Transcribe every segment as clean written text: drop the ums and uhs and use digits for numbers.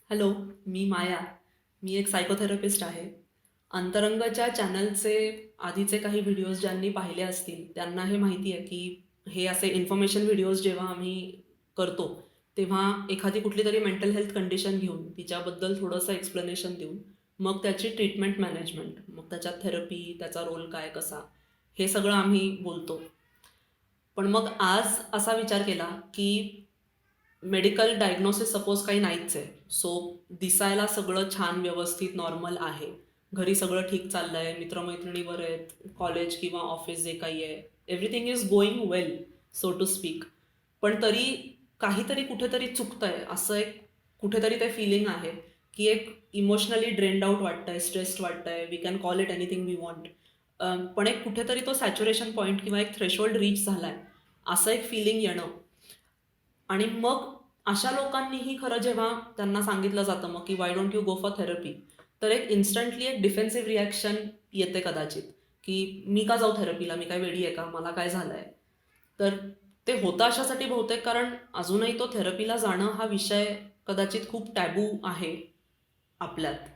Hello, मी माया. मी एक सायकोथेरपिस्ट आहे. अंतरंगच्या चॅनलचे आधीचे काही व्हिडिओज ज्यांनी पाहिले असतील, त्यांना हे माहिती आहे, की हे असे इन्फॉर्मेशन व्हिडिओज जेव्हा आम्ही करतो, तेव्हा एखादी कुठलीतरी मेंटल हेल्थ कंडिशन घेऊन, तिच्याबद्दल थोडंसं एक्सप्लेनेशन देऊन, मग त्याची ट्रीटमेंट मॅनेजमेंट, मग त्याच्यात थेरपी, त्याचा रोल काय, कसा, हे सगळं आम्ही बोलतो. पण मग आज असा विचार केला, की मेडिकल डायग्नोसिस सपोज काही नाहीच आहे. सो दिसायला सगळं छान व्यवस्थित नॉर्मल आहे. घरी सगळं ठीक चाललंय, मित्रमैत्रिणी बरे आहेत, कॉलेज किंवा ऑफिस जे काही आहे, everything is going well, so to speak. पण तरी काहीतरी कुठेतरी चुकतंय, असं एक कुठेतरी ते फिलिंग आहे, की एक इमोशनली ड्रेन्ड आउट वाटतंय, स्ट्रेस्ड वाटतंय, we can call it anything we want. पण एक कुठेतरी तो सॅच्युरेशन पॉईंट किंवा एक थ्रेशोल्ड रीच झालाय, असं एक फिलिंग येणं. आणि मग अशा लोकांनीही खरं जेव्हा त्यांना सांगितलं जातं मग की why don't you go for therapy, तर एक इन्स्टंटली एक डिफेन्सिव्ह रिॲक्शन येते कदाचित, की मी का जाऊ थेरपीला, मी काय वेडी आहे का, मला काय झालंय. तर ते होतं अशासाठी बहुतेक कारण अजूनही तो थेरपीला जाणं हा विषय कदाचित खूप टॅबू आहे आपल्यात.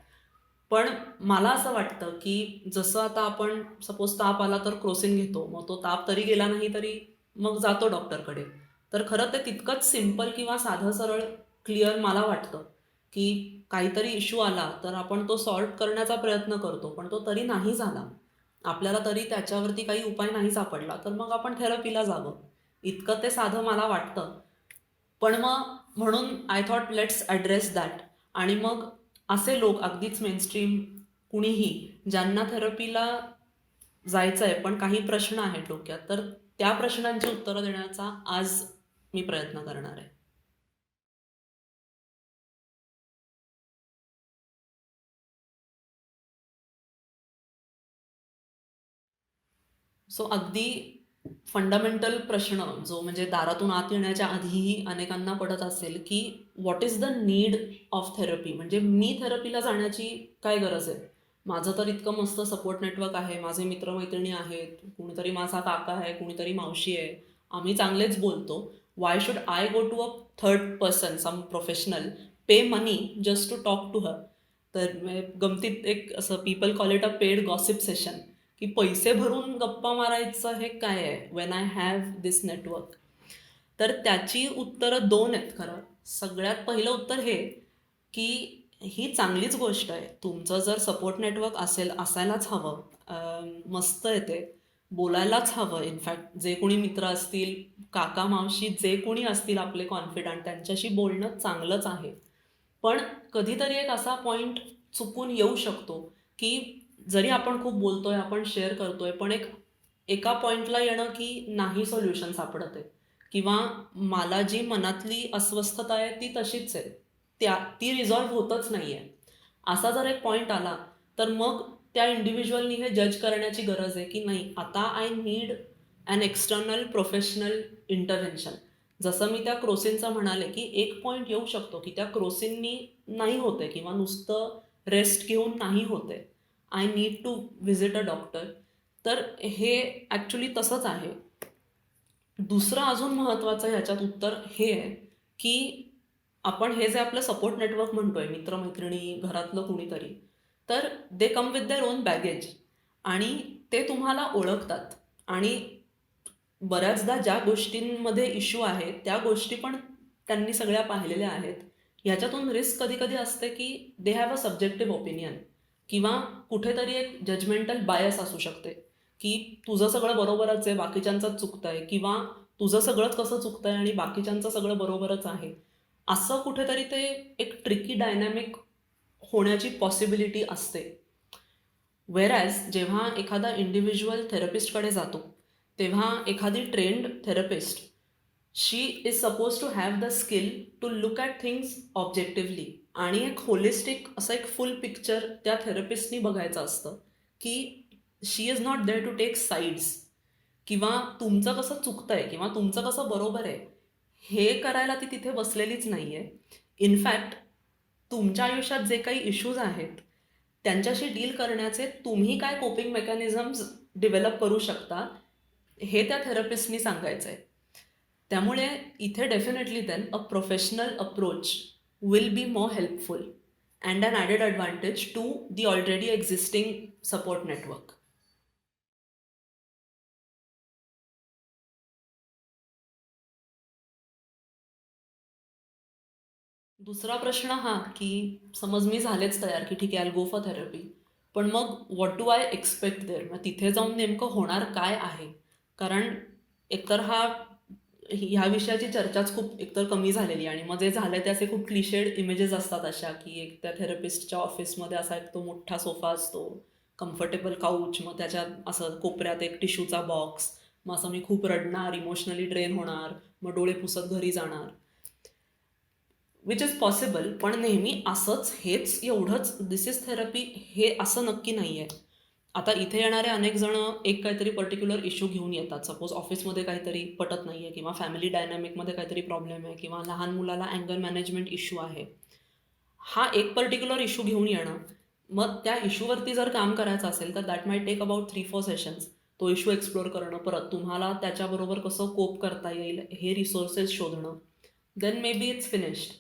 पण मला असं वाटतं की जसं आता आपण सपोज ताप आला तर क्रोसिन घेतो, मग तो ताप तरी गेला नाही तरी मग जातो डॉक्टरकडे. तर खरं ते तितकंच सिम्पल किंवा साधं सरळ क्लिअर मला वाटतं, की काहीतरी इश्यू आला तर आपण तो सॉल्व्ह करण्याचा प्रयत्न करतो, पण तो तरी नाही झाला, आपल्याला तरी त्याच्यावरती काही उपाय नाही सापडला, तर मग आपण थेरपीला जावं. इतकं ते साधं मला वाटतं. पण मग म्हणून I thought let's address that. आणि मग असे लोक अगदीच मेनस्ट्रीम कुणीही ज्यांना थेरपीला जायचं आहे पण काही प्रश्न आहेत डोक्यात, तर त्या प्रश्नांची उत्तरं देण्याचा आज मी प्रयत्न करणार आहे. सो अगदी फंडामेंटल प्रश्न जो म्हणजे दारातून आत येण्याच्या आधीही अनेकांना पडत असेल, की what is the need of therapy, म्हणजे मी थेरपीला जाण्याची काय गरज आहे. माझं तर इतकं मस्त सपोर्ट नेटवर्क आहे, माझे मित्रमैत्रिणी आहेत, कुणीतरी माझा काका आहे, कुणीतरी मावशी आहे, आम्ही चांगलेच बोलतो. Why should I go to a third person, some professional, pay money just to talk to her. तर गमतीत एक असं people call it a paid gossip session, की पैसे भरून गप्पा मारायचं हे काय आहे when I have this network. तर त्याची उत्तरं दोन आहेत खरं. सगळ्यात पहिलं उत्तर हे, की ही चांगलीच गोष्ट आहे, तुमचं जर सपोर्ट नेटवर्क असेल, असायलाच हवं. मस्त आहे ते, बोलायलाच हवं. इनफॅक्ट जे कोणी मित्र असतील, काका मावशी जे कोणी असतील आपले कॉन्फिडंट, त्यांच्याशी बोलणं चांगलंच आहे. पण कधीतरी एक असा पॉइंट चुकून येऊ शकतो, की जरी आपण खूप बोलतोय, आपण शेअर करतोय, पण एका पॉइंटला येणं की नाही सोल्युशन सापडत आहे, किंवा मला जी मनातली अस्वस्थता आहे ती तशीच आहे, ती रिझॉल्व्ह होतच नाही आहे. असा जर एक पॉइंट आला, तर मग त्या इंडिव्हिज्युअलनी हे जज करण्याची गरज आहे, की नाही आता I need an external professional intervention. जसं मी त्या क्रोसिनचं म्हणाले, की एक पॉइंट येऊ शकतो, की त्या क्रोसिननी नाही होते किंवा नुसतं रेस्ट घेऊन नाही होते. I need to visit a doctor. तर हे ॲक्च्युली तसंच आहे. दुसरं अजून महत्त्वाचं ह्याच्यात उत्तर हे आहे, की आपण हे जे आपलं सपोर्ट नेटवर्क म्हणतोय, मित्रमैत्रिणी, घरातलं कुणीतरी, तर they come with their own baggage. आणि ते तुम्हाला ओळखतात. आणि बऱ्याचदा ज्या गोष्टींमध्ये इश्यू आहे त्या गोष्टी पण त्यांनी सगळ्या पाहिलेल्या आहेत. ह्याच्यातून रिस्क कधी कधी असते, की they have a subjective opinion, किंवा कुठेतरी एक जजमेंटल बायस असू शकते, की तुझं सगळं बरोबरच आहे, बाकीच्यांचंच चुकतंय, किंवा तुझं सगळंच कसं चुकतंय आणि बाकीच्यांचं सगळं बरोबरच आहे. असं कुठेतरी ते एक ट्रिकी डायनॅमिक होण्याची पॉसिबिलिटी असते. व्हेरॅज जेव्हा एखादा इंडिव्हिज्युअल थेरपिस्टकडे जातो, तेव्हा एखादी trained therapist, she is suppose to have the skill to look at things objectively. आणि एक होलिस्टिक असं एक फुल पिक्चर त्या थेरपिस्टनी बघायचं असतं, की she is not there to take sides, किंवा तुमचं कसं चुकतंय किंवा तुमचं कसं बरोबर आहे हे करायला ती तिथे बसलेलीच नाही आहे. इनफॅक्ट तुमच्या आयुष्यात जे काही इश्यूज आहेत त्यांच्याशी डील करण्याचे तुम्ही काय कोपिंग मेकॅनिझम्स डेव्हलप करू शकता, हे त्या थेरपिस्टनी सांगायचं आहे. त्यामुळे इथे definitely then a professional approach will be more helpful and an added advantage to the already existing support network. दुसरा प्रश्न हा की समज मी झालेच तयार की ठीक आहे आय गो फॉर थेरपी, पण मग what do I expect there, मग तिथे जाऊन नेमकं होणार काय आहे. कारण एकतर ह्या विषयाची चर्चाच खूप एकतर कमी झालेली आणि मग जे झालं ते असे खूप क्लिशेड इमेजेस असतात अशा की एक त्या थेरपिस्टच्या ऑफिसमध्ये असा एक तो मोठा सोफा असतो, कम्फर्टेबल काउच, मग त्याच्यात असं कोपऱ्यात एक टिश्यूचा बॉक्स, मग असं मी खूप रडणार, इमोशनली ड्रेन होणार, मग डोळे पुसत घरी जाणार, विच इज पॉसिबल. पण नेहमी असंच हेच एवढंच दिस इज थेरपी हे असं नक्की नाही आहे. आता इथे येणारे अनेक जण एक काहीतरी पर्टिक्युलर इश्यू घेऊन येतात. सपोज ऑफिसमध्ये काहीतरी पटत नाही आहे किंवा फॅमिली डायनॅमिकमध्ये काहीतरी प्रॉब्लेम आहे किंवा लहान मुलाला अँगर मॅनेजमेंट इश्यू आहे. हा एक पर्टिक्युलर इश्यू घेऊन येणं, मग त्या इश्यूवरती जर काम करायचं असेल तर that my take about 3-4 sessions. तो इश्यू एक्सप्लोर करणं, परत तुम्हाला त्याच्याबरोबर कसं कोप करता येईल हे रिसोर्सेस शोधणं, then maybe it's finished.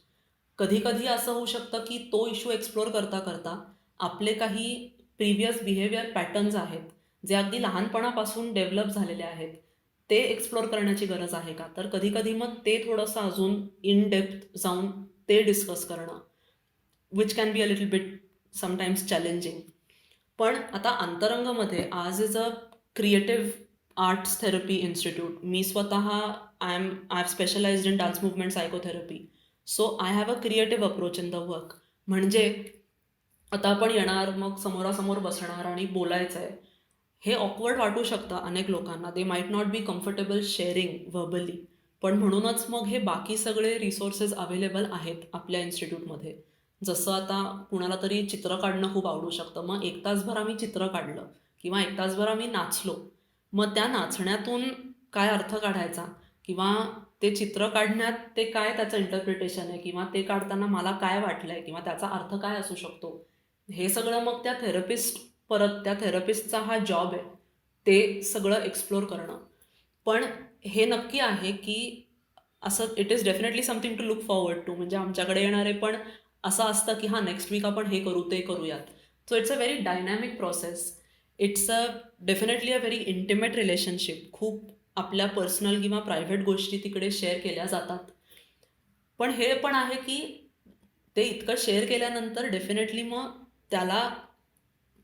कधी कधी असं होऊ शकतं की तो इश्यू एक्सप्लोर करता करता आपले काही प्रिव्हियस बिहेवियर पॅटर्न्स आहेत जे अगदी लहानपणापासून डेव्हलप झालेले आहेत, ते एक्सप्लोर करण्याची गरज आहे का, तर कधी कधी मग ते थोडंसं अजून इन डेप्थ जाऊन ते डिस्कस करणं, which can be a little bit sometimes challenging. पण आता अंतरंगमध्ये आज is a creative arts therapy institute. मी स्वतः I have specialised in dance movement psychotherapy. So I have a creative approach in the work. म्हणजे आता आपण येणार, मग समोरासमोर बसणार आणि बोलायचं आहे, हे ऑकवर्ड वाटू शकतं अनेक लोकांना. They might not be comfortable sharing verbally. पण म्हणूनच मग हे बाकी सगळे रिसोर्सेस अवेलेबल आहेत आपल्या इन्स्टिट्यूटमध्ये. जसं आता कुणाला तरी चित्र काढणं खूप आवडू शकतं, मग एक तासभर आम्ही चित्र काढलं किंवा एक तासभर आम्ही नाचलो, मग त्या नाचण्यातून काय अर्थ काढायचा किंवा ते चित्र काढण्यात ते काय त्याचं इंटरप्रिटेशन आहे किंवा ते काढताना मला काय वाटलं आहे किंवा त्याचा अर्थ काय असू शकतो, हे सगळं मग त्या थेरपिस्ट, परत त्या थेरपिस्टचा हा जॉब आहे ते सगळं एक्सप्लोर करणं. पण हे नक्की आहे की असं it is definitely something to look forward to. म्हणजे आमच्याकडे येणारे पण असं असतं की हां नेक्स्ट वीक आपण हे करू ते करूयात. So it's a very dynamic process. It's a definitely a very intimate relationship. खूप आपल्या पर्सनल किंवा प्रायव्हेट गोष्टी तिकडे शेअर केल्या जातात. पण हे पण आहे की ते इतकं शेअर केल्यानंतर डेफिनेटली मग त्याला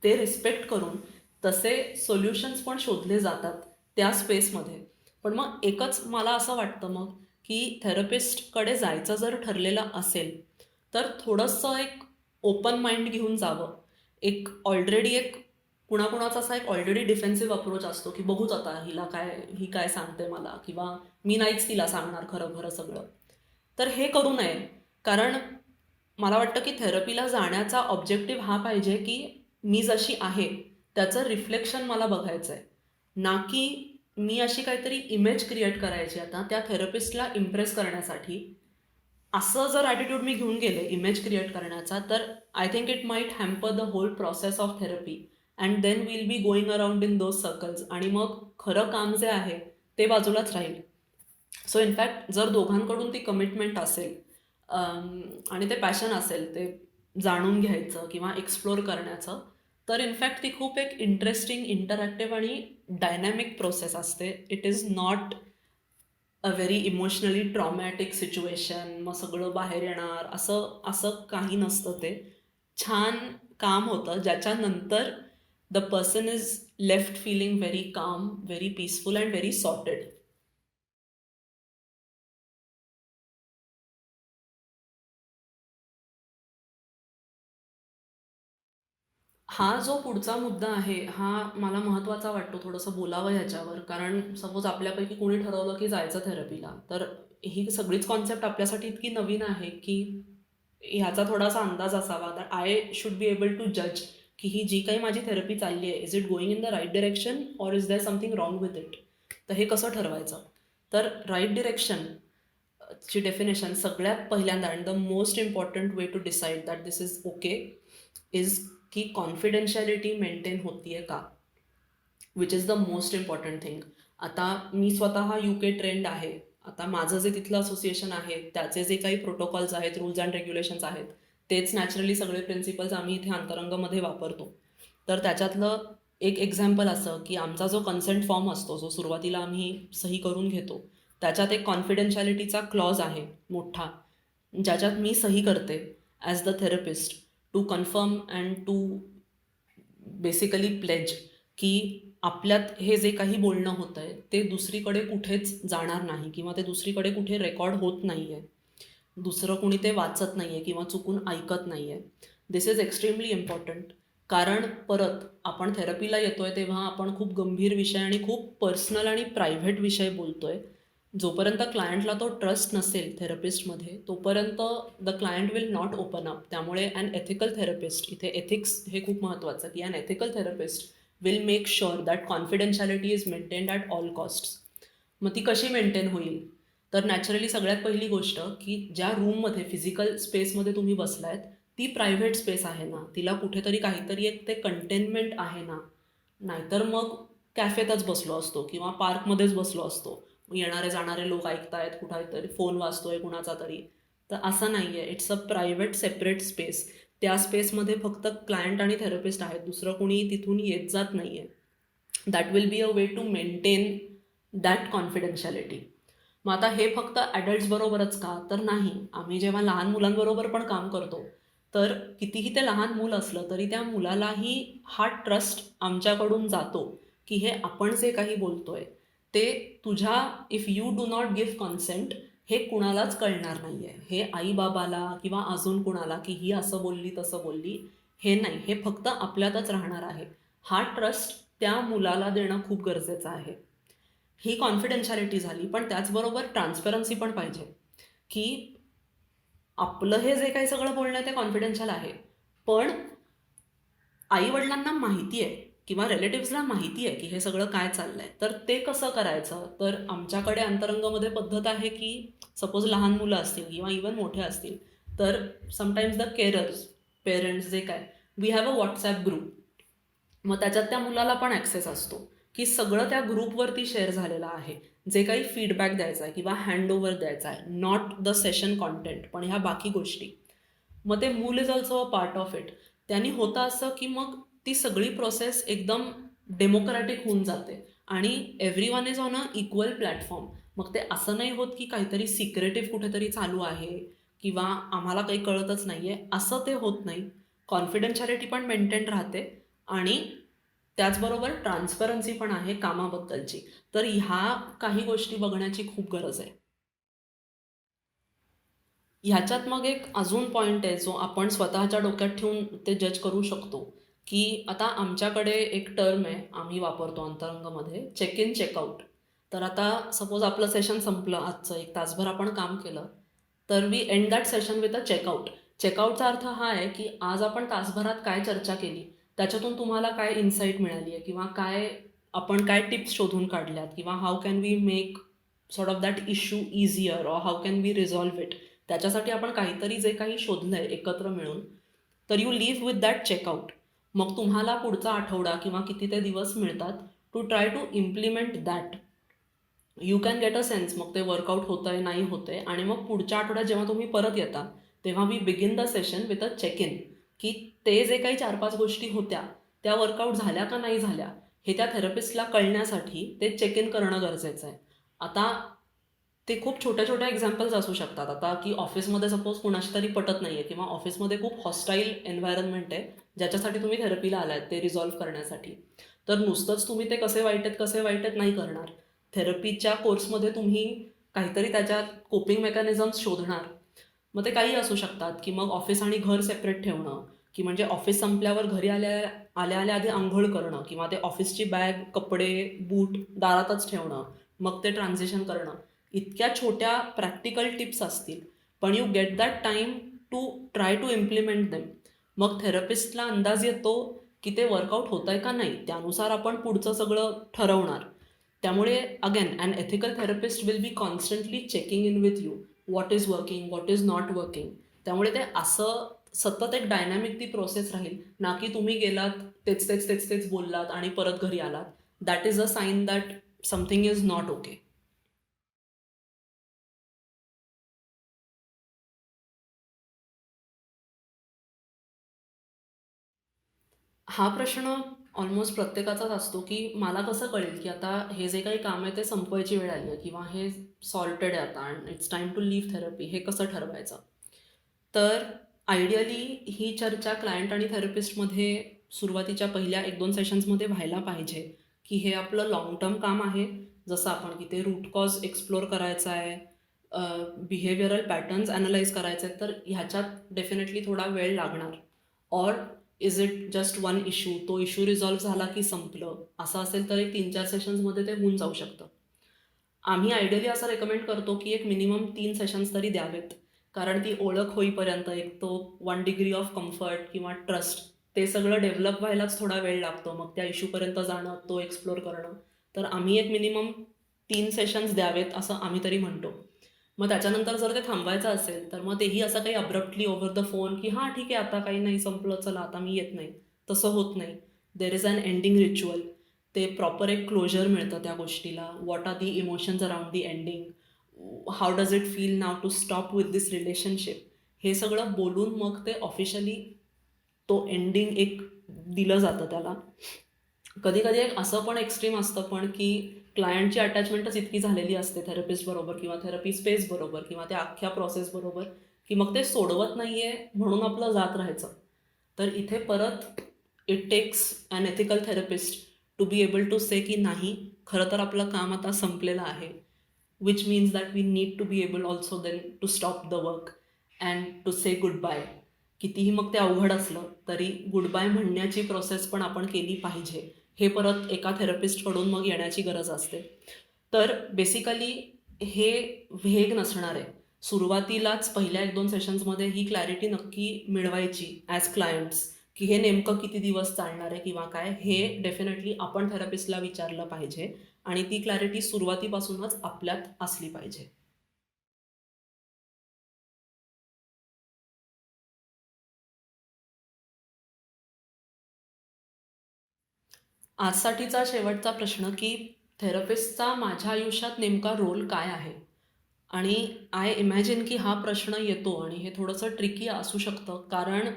ते रिस्पेक्ट करून तसे सोल्युशन्स पण शोधले जातात त्या स्पेसमध्ये. पण मग एकच मला असं वाटतं मग की थेरपिस्टकडे जायचं जर ठरलेलं असेल तर थोडंसं एक ओपन माइंड घेऊन जावं. एक ऑलरेडी एक कुणाकुणाचा असा एक ऑलरेडी डिफेन्सिव्ह अप्रोच असतो की बघूच आता हिला काय, ही काय सांगते मला, किंवा मी नाहीच तिला सांगणार खरं खरं सगळं. तर हे करू नये. कारण मला वाटतं की थेरपीला जाण्याचा ऑब्जेक्टिव्ह हा पाहिजे की मी जशी आहे त्याचं रिफ्लेक्शन मला बघायचं आहे, ना की मी अशी काहीतरी इमेज क्रिएट करायची आता त्या थेरपिस्टला इम्प्रेस करण्यासाठी. असं जर ॲटिट्यूड मी घेऊन गेले इमेज क्रिएट करण्याचा, तर I think it might hamper the whole process of therapy and then will be going around in those circles आणि मग खरं काम जे आहे ते बाजूलाच राहील. सो इनफॅक्ट जर दोघांकडून ती कमिटमेंट असेल आणि ते पॅशन असेल ते जाणून घ्यायचं किंवा एक्सप्लोर करण्याचं, तर इनफॅक्ट ती खूप एक इंटरेस्टिंग, इंटरॅक्टिव्ह आणि डायनॅमिक प्रोसेस असते. It is not a very emotionally traumatic situation, मग सगळं बाहेर येणार असं असं काही नसतं ते. छान काम होतं ज्याच्यानंतर the person is left feeling very calm, very peaceful and very sorted. हा जो पुढचा मुद्दा आहे हा मला महत्त्वाचा वाटतो थोडंसं बोलावं ह्याच्यावर. कारण सपोज आपल्यापैकी कोणी ठरवलं की जायचं थेरपीला, तर ही सगळीच कॉन्सेप्ट आपल्यासाठी इतकी नवीन आहे की ह्याचा थोडासा अंदाज असावा. That I should be able to जज की ही जी काही माझी थेरपी चालली आहे, is it going in the right direction or is there something wrong with it. तर हे कसं ठरवायचं. तर राईट डिरेक्शन ची डेफिनेशन सगळ्यात पहिल्यांदा and the most important way to decide that this is okay is की कॉन्फिडेन्शियलिटी मेंटेन होतीये का, which is the most important thing. आता मी स्वतः UK ट्रेंड आहे. आता माझं जे तिथलं असोसिएशन आहे त्याचे जे काही प्रोटोकॉल्स आहेत, रूल्स अँड रेग्युलेशन्स आहेत, तेच नॅचरली सगळे प्रिन्सिपल्स आम्ही इथे अंतरंगमध्ये वापरतो. तर त्याच्यातलं एक एक्झाम्पल असं की आमचा जो कन्सेंट फॉर्म असतो, जो सुरुवातीला आम्ही सही करून घेतो, त्याच्यात एक कॉन्फिडेन्शियलिटीचा क्लॉज आहे मोठा, ज्याच्यात मी सही करते as the therapist to confirm and to basically pledge की आपल्यात हे जे काही बोलणं होतं आहे ते दुसरीकडे कुठेच जाणार नाही किंवा ते दुसरीकडे कुठे रेकॉर्ड होत नाही आहे, दुसरं कुणी ते वाचत नाही आहे किंवा चुकून ऐकत नाही आहे. दिस इज एक्स्ट्रीमली इम्पॉर्टंट. कारण परत आपण थेरपीला येतो आहे तेव्हा आपण खूप गंभीर विषय आणि खूप पर्सनल आणि प्रायव्हेट विषय बोलतो आहे. जोपर्यंत क्लायंटला तो ट्रस्ट नसेल थेरपिस्टमध्ये तोपर्यंत the client will not open up. त्यामुळे ॲन एथिकल थेरपिस्ट, इथे एथिक्स हे खूप महत्त्वाचं की an ethical therapist will make sure that confidentiality is maintained at all costs. मग ती कशी मेंटेन होईल? तर नॅचरली सगळ्यात पहिली गोष्ट की ज्या रूममध्ये फिजिकल स्पेसमध्ये तुम्ही बसलायत ती प्रायव्हेट स्पेस आहे ना, तिला कुठेतरी काहीतरी एक ते कंटेनमेंट आहे ना. नाहीतर मग कॅफेतच बसलो असतो किंवा पार्कमध्येच बसलो असतो, येणारे जाणारे लोक ऐकतायत, कुठेतरी फोन वाजतोय कुणाचा तरी. तर असं नाही आहे. It's a private separate space. त्या स्पेसमध्ये फक्त क्लायंट आणि थेरपिस्ट आहेत, दुसरं कोणी तिथून येत जात नाही आहे. That will be a way to maintain that confidentiality. मग आता हे फक्त ॲडल्ट्सबरोबरच का? तर नाही. आम्ही जेव्हा लहान मुलांबरोबर पण काम करतो, तर कितीही ते लहान मूल असलं तरी त्या मुलालाही हा ट्रस्ट आमच्याकडून जातो की हे आपण जे काही बोलतोय ते तुझ्या, if you do not give consent, हे कुणालाच कळणार नाही आहे. हे आईबाबाला किंवा अजून कुणाला की ही असं बोलली तसं बोलली, हे नाही. हे फक्त आपल्यातच राहणार आहे. हा ट्रस्ट त्या मुलाला देणं खूप गरजेचं आहे. ही कॉन्फिडेन्शियलिटी झाली, पण त्याचबरोबर ट्रान्सपरन्सी पण पाहिजे की आपलं हे जे काही सगळं बोलणं आहे ते कॉन्फिडेन्शियल आहे, पण आई-वडिलांना माहिती आहे किंवा रिलेटिव्सला माहिती आहे की हे सगळं काय चाललंय. तर ते कसं करायचं? तर आमच्याकडे अंतरंगमध्ये पद्धत आहे की सपोज लहान मुलं असतील किंवा इवन मोठे असतील, तर समटाईम्स द केअरर्स, पेरेंट्स जे काय, we have a WhatsApp group. मग त्याच्यात त्या मुलाला पण ॲक्सेस असतो की सगळं त्या ग्रुपवरती शेअर झालेलं आहे. जे काही फीडबॅक द्यायचा आहे किंवा हँडओव्हर द्यायचा आहे, नॉट द सेशन कॉन्टेंट, पण ह्या बाकी गोष्टी. मग ते मूल is also a part of it. त्यांनी होतं असं की मग ती सगळी प्रोसेस एकदम डेमोक्रॅटिक होऊन जाते आणि every one is on a equal platform. मग ते असं नाही होत की काहीतरी सिक्रेटिव्ह कुठेतरी चालू आहे किंवा आम्हाला काही कळतच नाही आहे, असं ते होत नाही. कॉन्फिडेन्शियलिटी पण मेंटेन राहते आणि त्याचबरोबर ट्रान्सपरन्सी पण आहे कामाबद्दलची. तर ह्या काही गोष्टी बघण्याची खूप गरज आहे. ह्याच्यात मग एक अजून पॉइंट आहे जो आपण स्वतःच्या डोक्यात ठेवून ते जज करू शकतो की आता आमच्याकडे एक टर्म आहे, आम्ही वापरतो अंतरंगमध्ये, चेक इन चेकआउट. तर आता सपोज आपलं सेशन संपलं, आजचं 1 तासभर आपण काम केलं, तर we end that session with a checkout. चेकआउटचा अर्थ हा आहे की आज आपण तासभरात काय चर्चा केली, त्याच्यातून तुम्हाला काय इन्साईट मिळाली आहे किंवा काय आपण काय टिप्स शोधून काढल्यात किंवा how can we make sort of that issue easier or how can we resolve it. त्याच्यासाठी आपण काहीतरी जे काही शोधलं आहे एकत्र मिळून, तर you leave with that checkout. मग तुम्हाला पुढचा आठवडा किंवा किती ते दिवस मिळतात to try to implement that. You can get a sense मग ते वर्कआउट होतं आहे नाही होतं आहे. आणि मग पुढच्या आठवड्यात जेव्हा तुम्ही परत येता तेव्हा we begin the session with a check in की ते जे काही 4-5 गोष्टी होत्या त्या वर्कआउट झाल्या का नाही झाल्या हे त्या थेरपिस्टला कळण्यासाठी ते चेक इन करणं गरजेचं आहे. आता ते खूप छोट्या छोट्या एक्झाम्पल्स असू शकतात. आता की ऑफिसमध्ये सपोज कुणाशी तरी पटत नाही आहे किंवा ऑफिसमध्ये खूप हॉस्टाईल एन्व्हायरमेंट आहे ज्याच्यासाठी तुम्ही थेरपीला आलात ते रिझॉल्व्ह करण्यासाठी. तर नुसतंच तुम्ही ते कसे वाईट आहेत कसे वाईट आहेत नाही करणार. थेरपीच्या कोर्समध्ये तुम्ही काहीतरी त्याच्यात कोपिंग मेकॅनिझम्स शोधणार. मग ते काही असू शकतात की मग ऑफिस आणि घर सेपरेट ठेवणं, की म्हणजे ऑफिस संपल्यावर घरी आल्या आल्या आल्या आधी आंघोळ करणं किंवा ते ऑफिसची बॅग, कपडे, बूट दारातच ठेवणं, मग ते ट्रान्झिशन करणं. इतक्या छोट्या प्रॅक्टिकल टिप्स असतील, पण you get that time to try to implement them. मग थेरपिस्टला अंदाज येतो की ते वर्कआउट होत आहे का नाही, त्यानुसार आपण पुढचं सगळं ठरवणार. त्यामुळे again an ethical therapist will be constantly checking in with you, what is working, what is not working. त्यामुळे ते असं सतत एक डायनॅमिक ती प्रोसेस राहील ना की तुम्ही गेलात, तेच तेच तेच तेच बोललात आणि परत घरी आलात. That is a sine that something is not okay. हा प्रश्न ऑलमोस्ट प्रत्येकाचाच असतो, की मला कसं कळेल, की आता हे जे काही काम आहे ते संपवायची वेळ आली आहे किंवा हे सॉर्टेड आहे आता and it's time to leave therapy, हे कसं ठरवायचं? तर आयडियली ही चर्चा क्लायंट आणि थेरपिस्टमध्ये सुरुवातीच्या पहिल्या 1-2 सेशन्समध्ये व्हायला पाहिजे, की हे आपलं लाँग टर्म काम आहे. जसं आपण की ते रूट कॉज एक्सप्लोर करायचं आहे, बिहेवियरल पॅटर्न्स ॲनलाईज करायचे आहेत, तर ह्याच्यात डेफिनेटली थोडा वेळ लागणार. Or is it just one issue, तो इश्यू रिझॉल्व्ह झाला की संपलं, असं असेल तर एक 3-4 सेशन्समध्ये ते होऊन जाऊ शकतं. आम्ही आयडियली असं रेकमेंड करतो की एक मिनिमम 3 सेशन्स तरी द्यावेत. कारण ती ओळख होईपर्यंत एक तो 1 डिग्री ऑफ कम्फर्ट किंवा ट्रस्ट ते सगळं डेव्हलप व्हायलाच थोडा वेळ लागतो. मग त्या इश्यूपर्यंत जाणं, तो एक्सप्लोर करणं. तर आम्ही एक मिनिमम 3 सेशन्स द्यावेत असं आम्ही तरी म्हणतो. मग त्याच्यानंतर जर ते थांबवायचं असेल, तर मग तेही असं काही अब्रप्टली ओव्हर द फोन की हां, ठीक आहे, आता काही नाही, संपलं, चला आता मी येत नाही. तसं होत नाही. There is an ending ritual. ते प्रॉपर एक क्लोजर मिळतं त्या गोष्टीला. What are the emotions around the ending, how does it feel now to stop with this relationship, हे सगळं बोलून मग ते ऑफिशियली तो एंडिंग एक दिलं जातं त्याला. कधी कधी एक असं पण एक्स्ट्रीम असतं पण की क्लायंटची अटॅचमेंटच इतकी झालेली असते थेरपिस्ट बरोबर किंवा थेरपी स्पेस बरोबर किंवा त्या अख्ख्या प्रोसेस बरोबर, की मग ते सोडवत नाहीये म्हणून आपलं जात राहायचं. तर इथे परत it takes an ethical therapist to be able to say की नाही, खरं तर आपलं काम आता संपलेलं आहे, which means that we need to be able also then to stop the work and to say goodbye. कितीही मग ते अवघड असलं तरी गुड बाय म्हणण्याची प्रोसेस पण आपण केली पाहिजे. हे परत एका थेरपिस्टकडून मग येण्याची गरज असते. तर बेसिकली हे व्हेग नसणार आहे. सुरुवातीलाच पहिल्या 1-2 सेशन्समध्ये ही क्लॅरिटी नक्की मिळवायची ॲज क्लायंट्स, की हे नेमकं किती दिवस चालणार आहे किंवा काय, हे डेफिनेटली आपण थेरपिस्टला विचारलं पाहिजे आणि ती क्लॅरिटी सुरुवातीपासूनच आपल्यात असली पाहिजे. आजसाठीचा शेवटचा प्रश्न, की थेरपिस्टचा माझ्या आयुष्यात नेमका रोल काय आहे? आणि आय इमॅजिन की हा प्रश्न येतो आणि हे थोडंसं ट्रिकी असू शकतं, कारण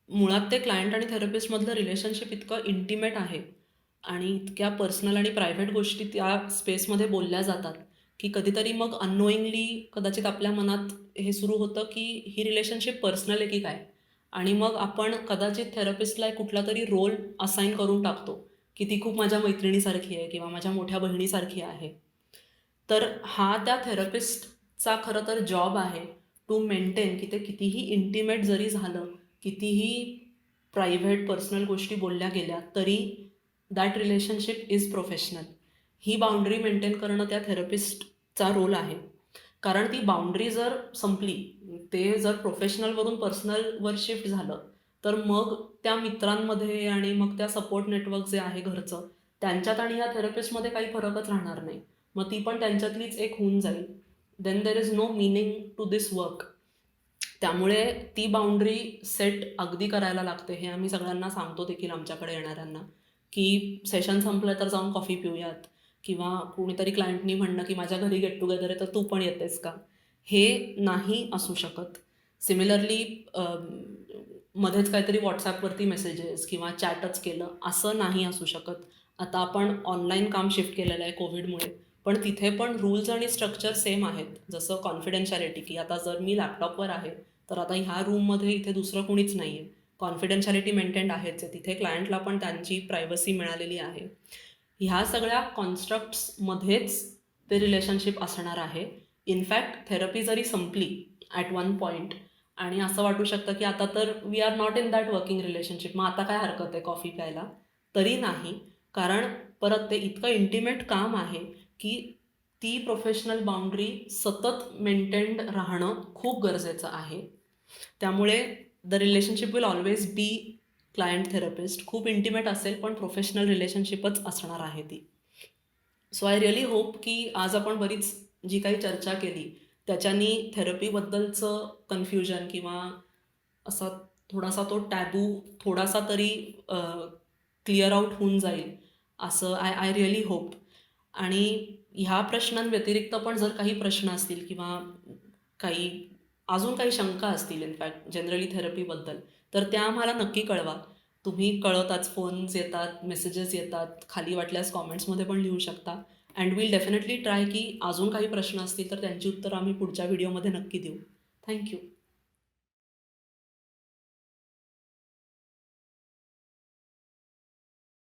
मुळात ते क्लायंट आणि थेरपिस्टमधलं रिलेशनशिप इतकं इंटिमेट आहे आणि इतक्या पर्सनल आणि प्रायव्हेट गोष्टी त्या स्पेसमध्ये बोलल्या जातात, की कधीतरी मग अननोईंगली कदाचित आपल्या मनात हे सुरू होतं, की ही रिलेशनशिप पर्सनल आहे की काय? आणि मग आपण कदाचित थेरपिस्टला एक कुठला तरी रोल असाइन करून टाकतो, की ती खूप माझ्या मैत्रिणीसारखी आहे किंवा माझ्या मोठ्या बहिणीसारखी आहे. तर हा त्या थेरपिस्टचा खरं तर जॉब आहे टू मेंटेन, की ते कितीही इंटिमेट जरी झालं, कितीही प्रायव्हेट पर्सनल गोष्टी बोलल्या गेल्या, तरी that relationship is professional. He boundary maintain करणं त्या थेरपिस्टचा रोल आहे. कारण ती बाउंड्री जर संपली, ते जर प्रोफेशनलवरून पर्सनलवर शिफ्ट झालं, तर मग त्या मित्रांमध्ये आणि मग त्या सपोर्ट नेटवर्क जे आहे घरचं, त्यांच्यात आणि या थेरपिस्टमध्ये काही फरकच राहणार नाही. मग ती पण त्यांच्यातलीच एक होऊन जाईल. Then there is no meaning to this work. त्यामुळे ती बाउंड्री सेट अगदी करायला लागते. हे आम्ही सगळ्यांना सांगतो देखील आमच्याकडे येणाऱ्यांना, की सेशन संपलं तर जाऊन कॉफी पिऊयात किंवा कोणीतरी क्लायंटनी म्हणणं, की माझ्या घरी गेट टुगेदर आहे तर तू पण येतेस का? हे नाही असू शकत. सिमिलरली मध्येच काहीतरी WhatsAppवरती मेसेजेस किंवा चॅटच केलं असं नाही असू शकत. आता आपण ऑनलाईन काम शिफ्ट केलेलं आहे कोविडमुळे. पण तिथे पण रूल्स आणि स्ट्रक्चर सेम आहेत. जसं कॉन्फिडेन्शियालिटी, की आता जर मी लॅपटॉपवर आहे, तर आता ह्या रूममध्ये इथे दुसरं कुणीच नाही आहे. कॉन्फिडेन्शियालिटी मेंटेन्ड आहेच आहे. तिथे क्लायंटला पण त्यांची प्रायव्हसी मिळालेली आहे. ह्या सगळ्या कॉन्स्ट्रक्ट्समध्येच ते रिलेशनशिप असणार आहे. इनफॅक्ट थेरपी जरी संपली ॲट वन पॉइंट आणि असं वाटू शकतं, की आता तर we are not in that working relationship, मग आता काय हरकत आहे कॉफी प्यायला? तरी नाही. कारण परत ते इतकं इंटिमेट काम आहे, की ती प्रोफेशनल बाउंड्री सतत मेंटेन्ड राहणं खूप गरजेचं आहे. त्यामुळे the relationship will always be client therapist. खूप इंटिमेट असेल, पण प्रोफेशनल रिलेशनशिपच असणार आहे ती. सो आय रिअली होप की आज आपण बरीच जी काही चर्चा केली, त्याच्यानी थेरपीबद्दलचं कन्फ्युजन किंवा असा थोडासा तो टॅबू थोडासा तरी क्लिअर आउट होऊन जाईल, असं आय आय रिअली होप. आणि ह्या प्रश्नांव्यतिरिक्त पण जर काही प्रश्न असतील किंवा काही अजून काही शंका असतील इनफॅक्ट जनरली थेरपीबद्दल, तर त्या आम्हाला नक्की कळवा. तुम्ही कळवताच, फोन्स येतात, मेसेजेस येतात, खाली वाटल्यास कॉमेंट्समध्ये पण लिहू शकता. अँड विल डेफिनेटली ट्राय की अजून काही प्रश्न असतील तर त्यांची उत्तरं आम्ही पुढच्या व्हिडिओमध्ये नक्की देऊ. Thank you.